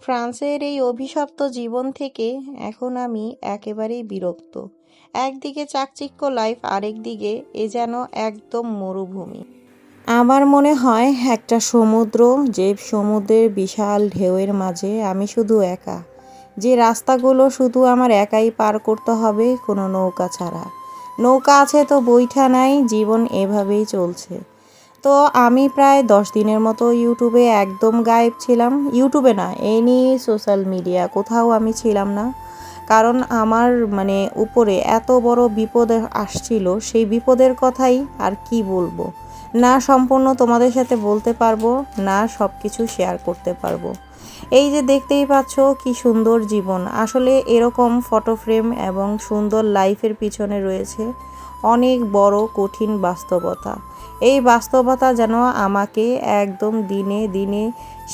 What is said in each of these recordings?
ফ্রান্সের এই অভিশপ্ত জীবন থেকে এখন আমি একেবারেই বিরক্ত। একদিকে চাকচিক্য লাইফ, আরেকদিকে এ যেন একদম মরুভূমি। আমার মনে হয় একটা সমুদ্র, যে সমুদ্রের বিশাল ঢেউয়ের মাঝে আমি শুধু একা, যে রাস্তাগুলো শুধু আমার একাই পার করতে হবে কোনো নৌকা ছাড়া। নৌকা আছে তো বৈঠা নাই, জীবন এভাবেই চলছে। তো আমি প্রায় 10 দিনের মতো ইউটিউবে একদম গায়েব ছিলাম। ইউটিউবে না, এনি সোশ্যাল মিডিয়া কোথাও আমি ছিলাম না। কারণ আমার উপরে এত বড় বিপদ আসছিল, সেই বিপদের কথাই আর কি বলবো। না সম্পূর্ণ তোমাদের সাথে বলতে পারবো, না সব কিছু শেয়ার করতে পারবো। এই যে দেখতেই পাচ্ছ কি সুন্দর জীবন, আসলে এরকম ফটো ফ্রেম এবং সুন্দর লাইফের পিছনে রয়েছে অনেক বড় কঠিন বাস্তবতা। এই বাস্তবতা যেন আমাকে একদম দিনে দিনে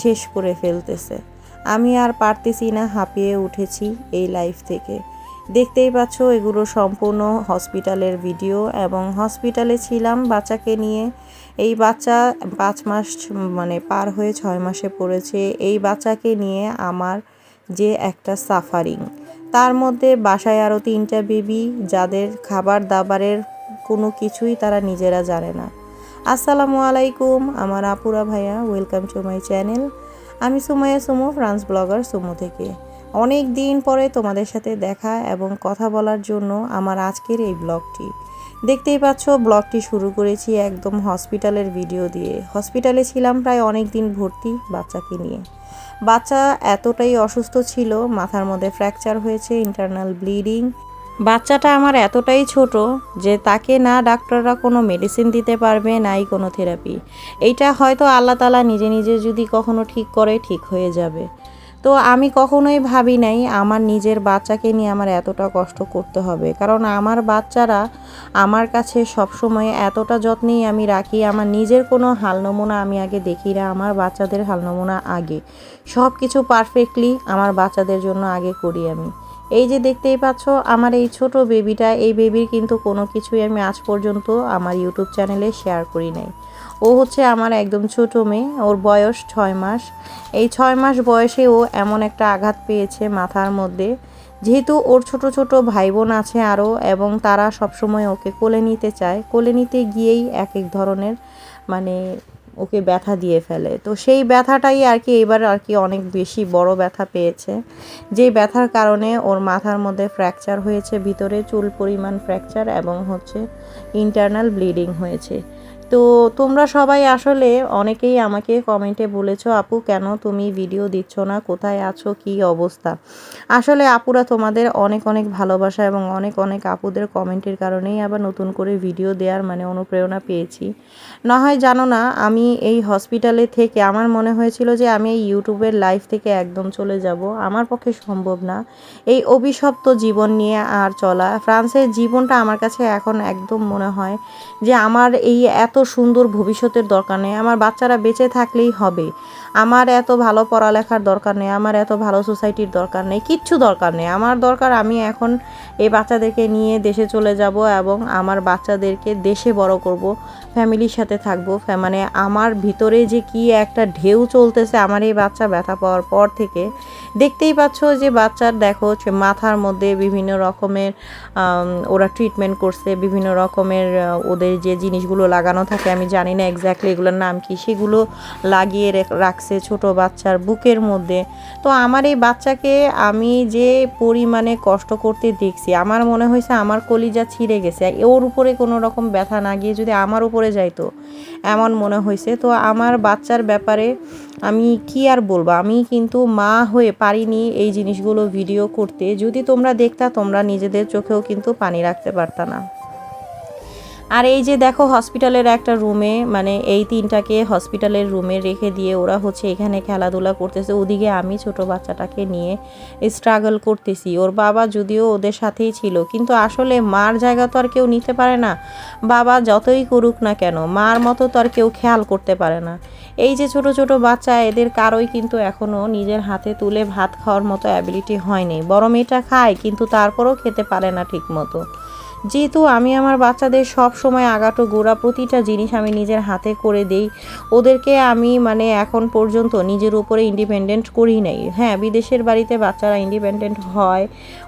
শেষ করে ফেলতেছে। আমি আর পারতেছি না, হাঁপিয়ে উঠেছি এই লাইফ থেকে। দেখতেই পাচ্ছ এগুলো সম্পূর্ণ হসপিটালের ভিডিও, এবং হসপিটালে ছিলাম বাচ্চাকে নিয়ে। এই বাচ্চা 5 মাস পার হয়ে 6 মাসে পড়েছে। এই বাচ্চাকে নিয়ে আমার যে একটা সাফারিং, তার মধ্যে বাসায় আরও 3টা বেবি, যাদের খাবার দাবারের কোনো কিছুই তারা নিজেরা জানে না। আসসালামু আলাইকুম আমার আপুরা ভাইয়া, ওয়েলকাম টু মাই চ্যানেল। আমি সুমাইয়া সুমু, ফ্রান্স ব্লগার সুমু থেকে। অনেক দিন পরে তোমাদের সাথে দেখা এবং কথা বলার জন্য আমার আজকের এই ব্লগটি। দেখতেই পাচ্ছ ব্লগটি শুরু করেছি একদম হসপিটালের ভিডিও দিয়ে। হসপিটালে ছিলাম প্রায় অনেক দিন ভর্তি বাচ্চাকে নিয়ে। বাচ্চা এতটাই অসুস্থ ছিল, মাথার মধ্যে ফ্র্যাকচার হয়েছে, ইন্টারনাল ব্লিডিং। বাচ্চাটা আমার এতটাই ছোট যে তাকে না ডাক্তাররা কোনো মেডিসিন দিতে পারবে, নাই কোনো থেরাপি। এইটা হয়তো আল্লাহ তাআলা নিজে নিজে যদি কখনো ঠিক করে, ঠিক হয়ে যাবে। তো আমি কখনোই ভাবি নাই আমার নিজের বাচ্চাকে নিয়ে আমার এতটা কষ্ট করতে হবে, কারণ আমার বাচ্চারা আমার কাছে সবসময় এতটা যত্নেই আমি রাখি। আমার নিজের কোনো হাল নমুনা আমি আগে দেখি না, আমার বাচ্চাদের হাল নমুনা আগে। সব কিছু পারফেক্টলি আমার বাচ্চাদের জন্য আগে করি আমি। এই যে দেখতেই পাচ্ছ আমার এই ছোট বেবিটা, এই বেবির কিন্তু কোনো কিছুই আমি আজ পর্যন্ত আমার ইউটিউব চ্যানেলে শেয়ার করি নাই। ও হচ্ছে আমার একদম ছোট মেয়ে, ওর বয়স 6 মাস। এই 6 মাস বয়সে ও এমন একটা আঘাত পেয়েছে মাথার মধ্যে, যেহেতু ওর ছোট ছোট ভাই বোন আছে আরও, এবং তারা সবসময় ওকে কোলে নিতে চায়। কোলে নিতে গিয়েই এক এক ধরনের ওকে ব্যথা দিয়ে ফেলে। তো সেই ব্যথাটাই এবার অনেক বেশি বড় ব্যথা পেয়েছে, যেই ব্যথার কারণে ওর মাথার মধ্যে ফ্র্যাকচার হয়েছে, ভিতরে চুল পরিমাণ ফ্র্যাকচার, এবং ইন্টারনাল ব্লিডিং হয়েছে। তো তোমরা সবাই আসলে অনেকেই আমাকে কমেন্টে বলেছো, আপু কেন তুমি ভিডিও দিচ্ছ না, কোথায় আছো, কি অবস্থা। আসলে আপুরা তোমাদের অনেক অনেক ভালোবাসা এবং অনেক অনেক আপুদের কমেন্টের কারণেই আবার নতুন করে ভিডিও দেওয়ার অনুপ্রেরণা পেয়েছি। না হয় জানো না, আমি এই হসপিটালে থেকে আমার মনে হয়েছিল যে আমি এই ইউটিউবের লাইফ থেকে একদম চলে যাব। আমার পক্ষে সম্ভব না এই অভিশপ্ত জীবন নিয়ে আর চলা। ফ্রান্সের জীবনটা আমার কাছে এখন একদম মনে হয় যে আমার এই এত সুন্দর ভবিষ্যতের দরকার নেই। আমার বাচ্চারা বেঁচে থাকলেই হবে। আমার এত ভালো পড়ালেখার দরকার নেই, আমার এত ভালো সোসাইটির দরকার নেই, কিচ্ছু দরকার নেই। আমার দরকার আমি এখন এই বাচ্চাদেরকে নিয়ে দেশে চলে যাব এবং আমার বাচ্চাদেরকে দেশে বড় করব, ফ্যামিলির সাথে থাকবো। আমার ভিতরে যে কি একটা ঢেউ চলতেছে আমার এই বাচ্চা ব্যথা পাওয়ার পর থেকে। দেখতেই পাচ্ছ যে বাচ্চার দেখো মাথার মধ্যে বিভিন্ন রকমের ওরা ট্রিটমেন্ট করছে, বিভিন্ন রকমের ওদের যে জিনিসগুলো লাগানো থাকে, আমি জানি না এক্স্যাক্টলি এগুলোর নাম কি, সেগুলো লাগিয়ে রাখছে ছোট বাচ্চার বুকের মধ্যে। তো আমার এই বাচ্চাকে আমি যে পরিমাণে কষ্ট করতে দেখছি, আমার মনে হয়েছে আমার কলিজা ছিঁড়ে গেছে। ওর উপরে কোনো রকম ব্যথা না গিয়ে যদি আমার উপরে যাইতো, এমন মনে হয়েছে। তো আমার বাচ্চার ব্যাপারে আমি কি আর বলবো, আমি কিন্তু মা হয়ে পারিনি এই জিনিসগুলো ভিডিও করতে। যদি তোমরা দেখতা, তোমরা নিজেদের চোখেও কিন্তু পানি রাখতে পারতা না। আর এই যে দেখো হসপিটালের একটা রুমে, এই 3টাকে হসপিটালের রুমে রেখে দিয়ে ওরা এখানে খেলাধুলা করতেছে। ওদিকে আমি ছোট বাচ্চাটাকে নিয়ে স্ট্রাগল করতেছি। ওর বাবা যদিও ওদের সাথেই ছিল, কিন্তু আসলে মার জায়গা তো আর কেউ নিতে পারে না। বাবা যতই করুক না কেন, মার মতো তো আর কেউ খেয়াল করতে পারে না। এই যে ছোট ছোট বাচ্চা, এদের কারোই কিন্তু এখনও নিজের হাতে তুলে ভাত খাওয়ার মতো অ্যাবিলিটি হয়নি। বড় মেয়েটা খায়, কিন্তু তারপরেও খেতে পারে না ঠিক মতো। যেহেতু আমি আমার বাচ্চাদের সব সময় আগাটো গোড়া প্রতিটা জিনিস আমি নিজের হাতে করে দেই, ওদেরকে আমি মানে এখন পর্যন্ত নিজের উপরে ইন্ডিপেন্ডেন্ট করি নাই। হ্যাঁ, বিদেশের বাড়িতে বাচ্চারা ইন্ডিপেন্ডেন্ট হয়,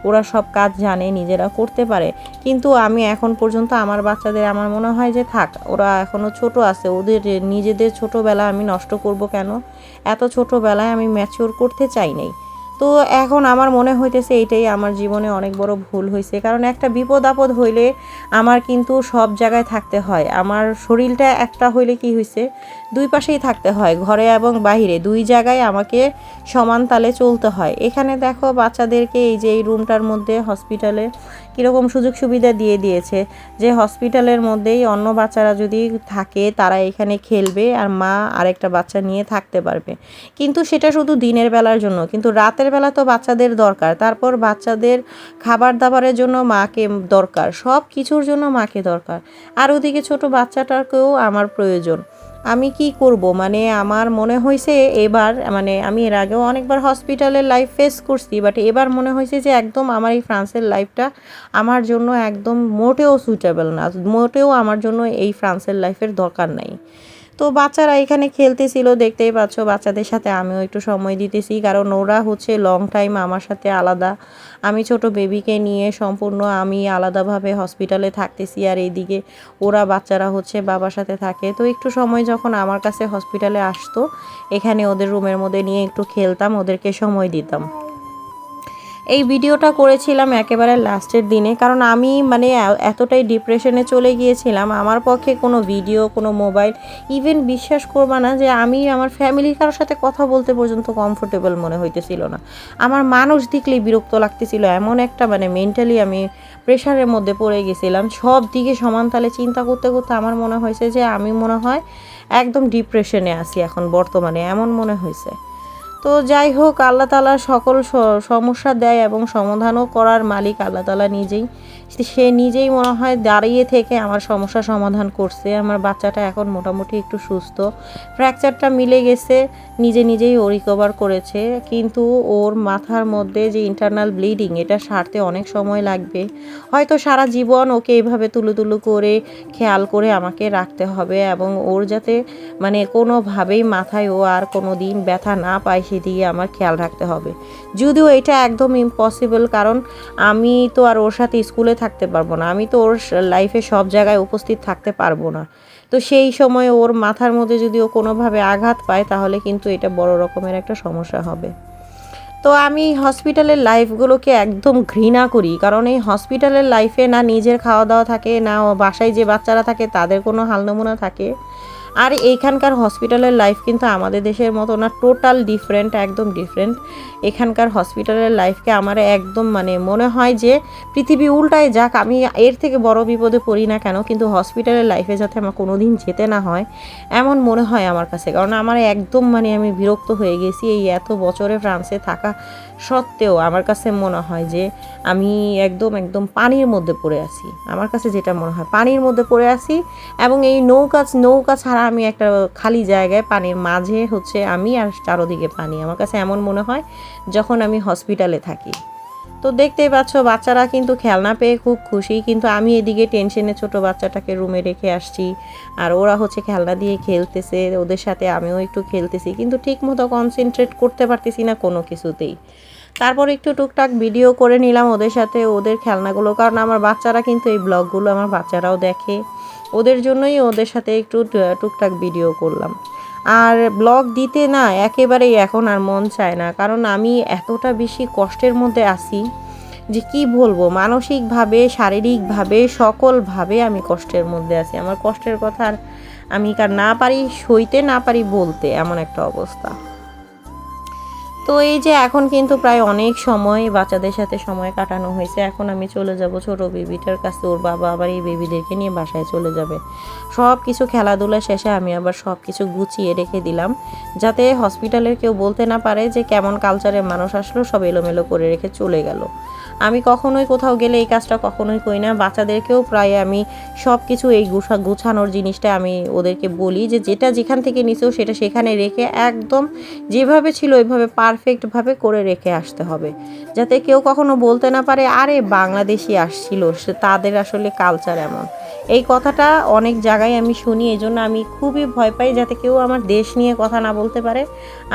ওরা সব কাজ জানে, নিজেরা করতে পারে, কিন্তু আমি এখন পর্যন্ত আমার বাচ্চাদের আমার মনে হয় যে থাক, ওরা এখনও ছোট আছে, ওদের নিজেদের ছোটোবেলা আমি নষ্ট করব কেন? এত ছোটোবেলায় আমি ম্যাচিওর করতে চাই নাই। তো এখন আমার মনে হইতেছে এইটাই আমার জীবনে অনেক বড় ভুল হয়েছে, কারণ একটা বিপদ আপদ হইলে আমার কিন্তু সব জায়গায় থাকতে হয়। আমার শরীরটা একটা হইলে কি হয়েছে, দুই পাশেই থাকতে হয়, ঘরে এবং বাইরে দুই জায়গায় আমাকে সমান তালে চলতে হয়। এখানে দেখো বাচ্চাদেরকে এই যে এই রুমটার মধ্যে হসপিটালে কীরকম সুযোগ সুবিধা দিয়ে দিয়েছে যে হসপিটালের মধ্যেই অন্য বাচ্চারা যদি থাকে তারা এখানে খেলবে আর মা আরেকটা বাচ্চা নিয়ে থাকতে পারবে। কিন্তু সেটা শুধু দিনের বেলার জন্য, কিন্তু রাতের বেলা তো বাচ্চাদের দরকার, তারপর বাচ্চাদের খাবার দাবারের জন্য মাকে দরকার, সব কিছুর জন্য মাকে দরকার। আর ওদিকে ছোট বাচ্চাটাকেও আমার প্রয়োজন। আমি কি করব, মানে আমার মনে হয়েছে এবার, মানে আমি এর আগেও অনেকবার হসপিটালের লাইফ ফেস করছি, বাট এবার মনে হয়েছে যে একদম আমার এই ফ্রান্সের লাইফটা আমার জন্য একদম মোটেও সুইটেবল না, মোটেও আমার জন্য এই ফ্রান্সের লাইফের দরকার নাই। তো বাচ্চারা এখানে খেলতেছিল, দেখতেই পাচ্ছ, বাচ্চাদের সাথে আমিও একটু সময় দিতেছি, কারণ ওরা হচ্ছে লং টাইম আমার সাথে আলাদা। আমি ছোট বেবিকে নিয়ে সম্পূর্ণ আমি আলাদাভাবে হসপিটালে থাকতেছি, আর এইদিকে ওরা বাচ্চারা হচ্ছে বাবার সাথে থাকে। তো একটু সময় যখন আমার কাছে হসপিটালে আসতো, এখানে ওদের রুমের মধ্যে নিয়ে একটু খেলতাম, ওদেরকে সময় দিতাম। এই ভিডিওটা করেছিলাম একেবারে লাস্টের দিনে, কারণ আমি মানে এতটাই ডিপ্রেশনে চলে গিয়েছিলাম, আমার পক্ষে কোনো ভিডিও, কোনো মোবাইল, ইভেন বিশ্বাস করবা না যে আমি আমার ফ্যামিলির কারোর সাথে কথা বলতে পর্যন্ত কমফোর্টেবল মনে হইতেছিল না। আমার মানুষ দেখলেই বিরক্ত লাগতেছিল, এমন একটা মানে মেন্টালি আমি প্রেশারের মধ্যে পড়ে গেছিলাম। সব দিকে সমান তালে চিন্তা করতে করতে আমার মনে হয়েছে যে আমি মনে হয় একদম ডিপ্রেশনে আছি এখন বর্তমানে, এমন মনে হয়েছে। তো যাই হোক, আল্লাহ তাআলা সকল সমস্যা দেয় এবং সমাধানও করার মালিক আল্লাহ তাআলা নিজেই। সে নিজেই মনে হয় দাঁড়িয়ে থেকে আমার সমস্যা সমাধান করছে। আমার বাচ্চাটা এখন মোটামুটি একটু সুস্থ, ফ্র্যাকচারটা মিলে গেছে, নিজে নিজেই ও রিকভার করেছে, কিন্তু ওর মাথার মধ্যে যে ইন্টারনাল ব্লিডিং, এটা সারতে অনেক সময় লাগবে। হয়তো সারা জীবন ওকে এভাবে তুলু তুলু করে খেয়াল করে আমাকে রাখতে হবে, এবং ওর যাতে মানে কোনোভাবেই মাথায় ও আর কোনো দিন ব্যথা না পায় সেদিকে আমার খেয়াল রাখতে হবে। যদিও এটা একদম ইম্পসিবল, কারণ আমি তো আর ওর সাথে স্কুলে থাকতে পারবো না, আমি তো ওর লাইফে সব জায়গায় উপস্থিত থাকতে পারবো না। তো সেই সময় ওর মাথার মধ্যে যদি ও কোনোভাবে আঘাত পায় তাহলে কিন্তু এটা বড় রকমের একটা সমস্যা হবে। তো আমি হসপিটালের লাইফগুলোকে একদম ঘৃণা করি, কারণ এই হসপিটালের লাইফে না নিজের খাওয়া দাওয়া থাকে, না বাসায় যে বাচ্চারা থাকে তাদের কোনো হাল নমুনা থাকে। আর এইখানকার হসপিটালের লাইফ কিন্তু আমাদের দেশের মতো না, টোটাল ডিফারেন্ট, একদম ডিফারেন্ট। এখানকার হসপিটালের লাইফকে আমার একদম মানে মনে হয় যে পৃথিবী উল্টায় যাক, আমি এর থেকে বড় বিপদে পড়ি না কেন, কিন্তু হসপিটালের লাইফে যাতে আমার কোনো দিন যেতে না হয় এমন মনে হয় আমার কাছে। কারণ আমার একদম মানে আমি বিরক্ত হয়ে গেছি এই এত বছরে ফ্রান্সে থাকা সত্ত্বেও। আমার কাছে মনে হয় যে আমি একদম একদম পানির মধ্যে পড়ে আছি, আমার কাছে যেটা মনে হয় পানির মধ্যে পড়ে আছি, এবং এই নৌকা ছাড়া আমি একটা খালি জায়গায় পানির মাঝে হচ্ছে আমি, আর চারোদিকে পানি। আমার কাছে এমন মনে হয় যখন আমি হসপিটালে থাকি। তো দেখতেই পাচ্ছ বাচ্চারা কিন্তু খেলনা পেয়ে খুব খুশি, কিন্তু আমি এদিকে টেনশনে ছোট বাচ্চাটাকে রুমে রেখে আসছি, আর ওরা হচ্ছে খেলনা দিয়ে খেলতেছে, ওদের সাথে আমিও একটু খেলতেছি, কিন্তু ঠিক মতো কনসেন্ট্রেট করতে পারতেছি না কোনো কিছুতেই। তারপর একটু টুকটাক ভিডিও করে নিলাম ওদের সাথে, ওদের খেলনাগুলো, কারণ আমার বাচ্চারা কিন্তু এই ব্লগগুলো আমার বাচ্চারাও দেখে, ওদের জন্যই ওদের সাথে একটু টুকটাক ভিডিও করলাম। আর ব্লগ দিতে না একেবারেই এখন আর মন চায় না, কারণ আমি এতটা বেশি কষ্টের মধ্যে আছি যে কি বলবো, মানসিকভাবে, শারীরিকভাবে, সকলভাবে আমি কষ্টের মধ্যে আছি। আমার কষ্টের কথা আর আমি না পারি সইতে, না পারি বলতে, এমন একটা অবস্থা। তো এই যে এখন কিন্তু প্রায় অনেক সময় বাচ্চাদের সাথে সময় কাটানো হয়েছে, এখন আমি চলে যাব ছোট বেবিটার কাছে। ওর বাবা আবার এই বেবিদেরকে নিয়ে বাসায় চলে যাবে। সব কিছু খেলাধুলা শেষে আমি আবার সব কিছু গুছিয়ে রেখে দিলাম, যাতে হসপিটালের কেউ বলতে না পারে যে কেমন কালচারের মানুষ আসলো, সব এলোমেলো করে রেখে চলে গেল। আমি কখনোই কোথাও গেলে এই কাজটা কখনোই করি না। বাচ্চাদেরকেও প্রায় আমি সব কিছু এই গুছানোর জিনিসটা আমি ওদেরকে বলি যে যেটা যেখান থেকে নিছেও সেটা সেখানে রেখে একদম যেভাবে ছিল ওইভাবে পা পারফেক্টভাবে করে রেখে আসতে হবে, যাতে কেউ কখনো বলতে না পারে আরে বাংলাদেশি আসছিল, সে তাদের আসলে কালচার এমন। এই কথাটা অনেক জায়গায় আমি শুনি, এই জন্য আমি খুবই ভয় পাই যাতে কেউ আমার দেশ নিয়ে কথা না বলতে পারে,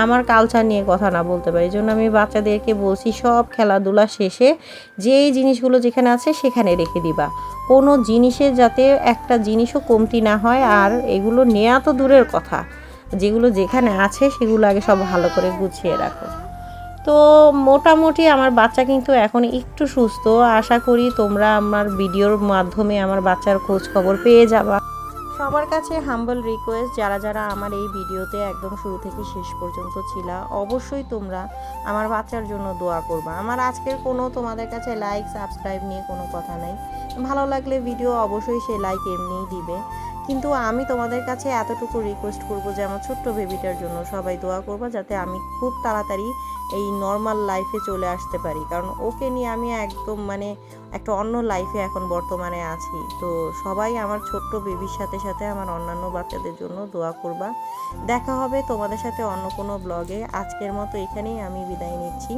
আমার কালচার নিয়ে কথা না বলতে পারে। এই জন্য আমি বাচ্চাদেরকে বলছি সব খেলাধুলা শেষে যেই জিনিসগুলো যেখানে আছে সেখানে রেখে দিবা, কোনো জিনিসের যাতে একটা জিনিসও কমতি না হয়। আর এগুলো নেওয়া তো দূরের কথা, যেগুলো যেখানে আছে সেগুলো আগে সব ভালো করে গুছিয়ে রাখো। তো মোটামুটি আমার বাচ্চা কিন্তু এখন একটু সুস্থ। আশা করি তোমরা আমার ভিডিওর মাধ্যমে আমার বাচ্চার খোঁজ খবর পেয়ে যাবা। সবার কাছে হাম্বল রিকোয়েস্ট, যারা যারা আমার এই ভিডিওতে একদম শুরু থেকে শেষ পর্যন্ত ছিলা, অবশ্যই তোমরা আমার বাচ্চার জন্য দোয়া করবা। আমার আজকের কোনো তোমাদের কাছে লাইক সাবস্ক্রাইব নিয়ে কোনো কথা নাই, ভালো লাগলে ভিডিও অবশ্যই সে লাইক এমনিই দিবে, কিন্তু আমি তোমাদের কাছে এতটুকু রিকোয়েস্ট করব যে আমার ছোট্ট বেবিটার জন্য সবাই দোয়া করবা, যাতে আমি খুব তাড়াতাড়ি এই নর্মাল লাইফে চলে আসতে পারি। কারণ ওকে নিয়ে আমি একদম মানে একটা অন্য লাইফে এখন বর্তমানে আছি। তো সবাই আমার ছোট্ট বেবির সাথে সাথে আমার অন্যান্য বাচ্চাদের জন্য দোয়া করবা। দেখা হবে তোমাদের সাথে অন্য কোনো ব্লগে। আজকের মতো এখানেই আমি বিদায় নিচ্ছি।